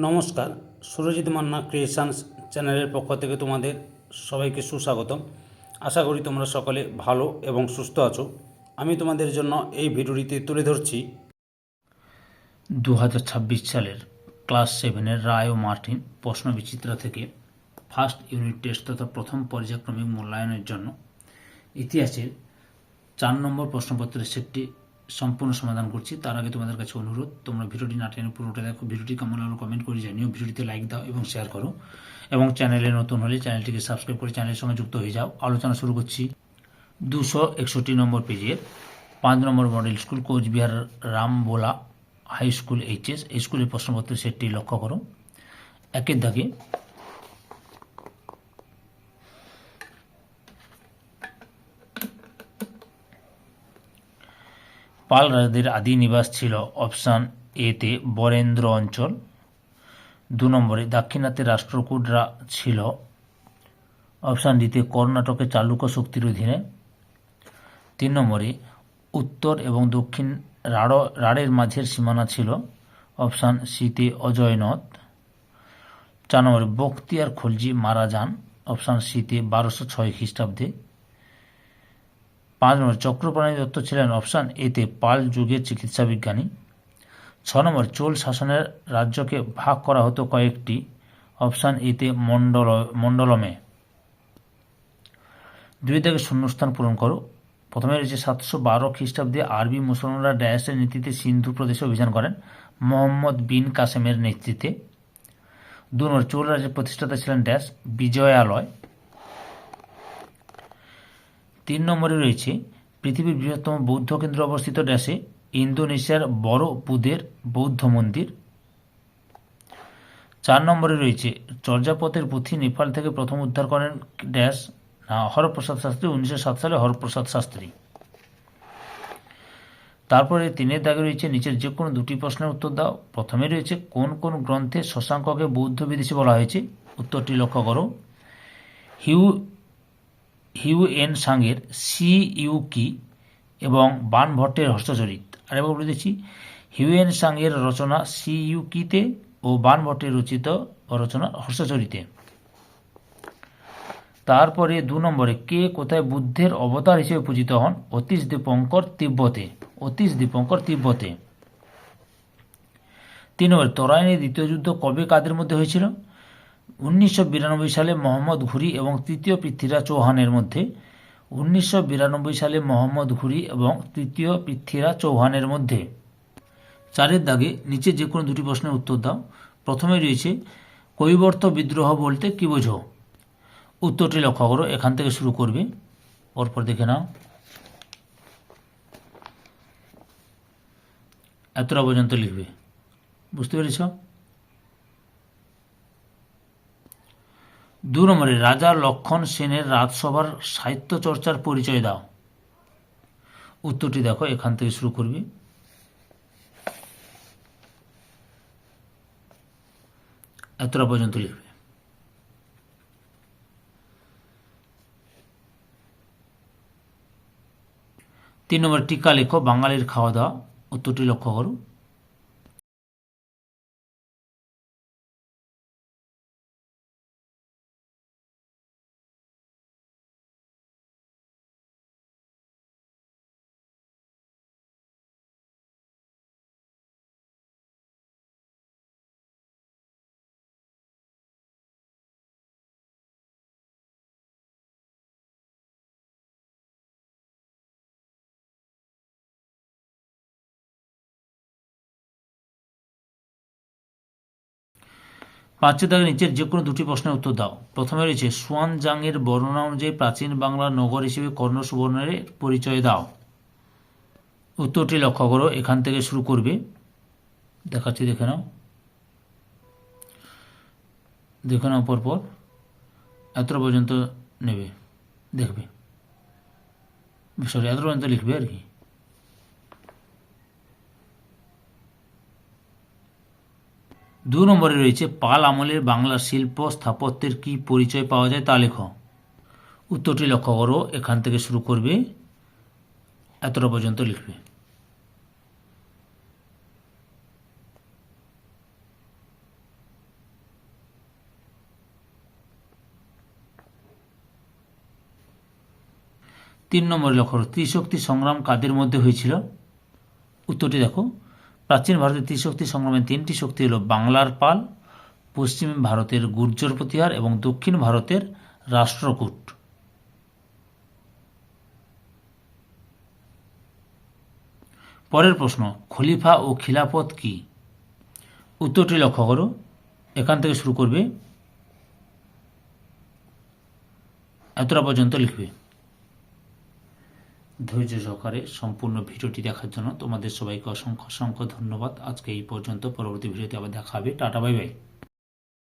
নমস্কার, সুরজিৎ মান্না ক্রিয়েশনস চ্যানেলের পক্ষ থেকে তোমাদের সবাইকে সুস্বাগতম। আশা করি তোমরা সকলে ভালো এবং সুস্থ আছো। আমি তোমাদের জন্য এই ভিডিওটিতে তুলে ধরছি 2026 সালের ক্লাস 7-এর রায় ও মার্টিন প্রশ্নবিচিত্রা থেকে ফার্স্ট ইউনিট টেস্ট তথা প্রথম পর্যায়ক্রমিক মূল্যায়নের জন্য ইতিহাসের 4 নম্বর প্রশ্নপত্রের সেটটি সম্পূর্ণ সমাধান করছি। তার আগে তোমাদের কাছে অনুরোধ, তোমরা ভিডিওটি না টেনে পুরোটা দেখো। ভিডিওটি কেমন লাগলো কমেন্ট করে জানিও, ভিডিওটিতে লাইক দাও এবং শেয়ার করো, এবং চ্যানেলে নতুন হলে চ্যানেলটিকে সাবস্ক্রাইব করে চ্যানেলের সঙ্গে যুক্ত হয়ে যাও। আলোচনা শুরু করছি 261 নম্বর পেজের 5 নম্বর model school Cooch Behar Rambola high school HS. এই স্কুলের প্রশ্নপত্রের সেটটি লক্ষ্য করো। একের দাগে পাল রাজাদের আদি নিবাস ছিল অপশান এতে বরেন্দ্র অঞ্চল। 2 নম্বরে দাক্ষিণাত্যের রাষ্ট্রকূটরা ছিল অপশান ডিতে কর্ণাটকের চালুক্য শক্তির অধীনে। 3 নম্বরে উত্তর এবং দক্ষিণ রাঢ়ের মাঝের সীমানা ছিল অপশান সিতে অজয়নদ। 4 নম্বরে বখতিয়ার খলজি মারা যান অপশান সিতে 1206 খ্রিস্টাব্দে। 5 নম্বরে চক্রপাণি দত্ত ছিলেন অপশান এতে পাল যুগের চিকিৎসা বিজ্ঞানী। 6 নম্বরে চোল শাসনের রাজ্যকে ভাগ করা হতো কয়েকটি অপশান এতে মণ্ডলমে। 2 দাগে শূন্যস্থান পূরণ করো। প্রথমে রয়েছে 712 খ্রিস্টাব্দে আরবি মুসলমানরা ড্যাশের নীতিতে সিন্ধু প্রদেশে অভিযান করেন মোহাম্মদ বিন কাসেমের নেতৃত্বে। 2 নম্বর চোল রাজ্যের প্রতিষ্ঠাতা ছিলেন ড্যাশ বিজয়ালয়। 3 নম্বরে রয়েছে পৃথিবীর বৃহত্তম বৌদ্ধ কেন্দ্র অবস্থিত ড্যাশে ইন্দোনেশিয়ার বড় বুধের বৌদ্ধ মন্দির। 4 নম্বরে রয়েছে চর্যাপদের পুঁথি নেপাল থেকে প্রথম উদ্ধার করেন ড্যাশ হরপ্রসাদ শাস্ত্রী 1907 সালে হরপ্রসাদ শাস্ত্রী। তারপরে 3 দাগে রয়েছে নিচের যে কোনো 2টি প্রশ্নের উত্তর দাও। প্রথমে রয়েছে কোন কোন গ্রন্থে শশাঙ্ককে বৌদ্ধ বিদেশী বলা হয়েছে, উত্তরটি লক্ষ্য করো। হিউয়েন সাংয়ের সিইউকি এবং বানভট্টের হর্ষচরিত। আরেকবার বলে দিচ্ছি, হিউয়েন সাংয়ের রচনা সিইউকিতে ও বানভট্টের রচিত রচনা হর্ষচরিতে। তারপরে 2 নম্বরে কে কোথায় বুদ্ধের অবতার হিসেবে পূজিত হন, অতীশ দীপঙ্কর তিব্বতে। 3 নম্বরে তরাইনের দ্বিতীয় যুদ্ধ কবে কাদের মধ্যে হয়েছিল, 1992 সালে মোহাম্মদ ঘুরি এবং তৃতীয় পৃথ্বীরাজ চৌহানের মধ্যে। 1992 সালে মোহাম্মদ ঘুরি এবং তৃতীয় পৃথ্বীরাজ চৌহানের মধ্যে। 4 দাগে নিচে যে কোনো 2টি প্রশ্নের উত্তর দাও। প্রথমে রয়েছে কৈবর্ত বিদ্রোহ বলতে কি বোঝো, উত্তরটি লক্ষ্য করো। এখান থেকে শুরু করবে, পরপর দেখে নাও। এতটা পর্যন্ত লিখবে, বুঝতে পেরেছ? 2 নম্বরে রাজা লক্ষণ সেনের রাজসভার সাহিত্য চর্চার পরিচয় দাও, উত্তরটি দেখো। এখান থেকে শুরু করবে, এতটা পর্যন্ত লিখবে। 3 নম্বর টিকা লেখো বাঙালির খাওয়া দাওয়া, উত্তরটি লক্ষ্য করো। পাঁচের দাগে নিচের যে কোনো 2টি প্রশ্নের উত্তর দাও। প্রথমে রয়েছে সুয়ানজাংয়ের বর্ণনা অনুযায়ী প্রাচীন বাংলার নগর হিসেবে কর্ণ সুবর্ণের পরিচয় দাও, উত্তরটি লক্ষ্য করো। এখান থেকে শুরু করবে, দেখাচ্ছি, দেখে নাও পরপর, এতটা পর্যন্ত নেবে, দেখবে, সরি এতটা পর্যন্ত লিখবে আর কি। 2 নম্বরে রয়েছে পাল আমলের বাংলার শিল্প স্থাপত্যের কি পরিচয় পাওয়া যায় তা লেখো, উত্তরটি লক্ষ্য করো। এখান থেকে শুরু করবে, এতটা পর্যন্ত লিখবে। 3 নম্বরে লক্ষ্য করো, ত্রিশক্তি সংগ্রাম কাদের মধ্যে হয়েছিল? উত্তরটি দেখো, প্রাচীন ভারতের ত্রিশক্তি সংগ্রামের 3টি শক্তি হল বাংলার পাল, পশ্চিম ভারতের গুর্জর প্রতিহার এবং দক্ষিণ ভারতের রাষ্ট্রকূট। পরের প্রশ্ন, খলিফা ও খিলাফত কি? উত্তরটি লক্ষ্য করো, এখান থেকে শুরু করবে, এতটা পর্যন্ত লিখবে। ধৈর্য সহকারে সম্পূর্ণ ভিডিওটি দেখার জন্য তোমাদের সবাইকে অসংখ্য অসংখ্য ধন্যবাদ। আজকে এই পর্যন্ত, পরবর্তী ভিডিওতে আবার দেখা হবে। Tata, bye bye.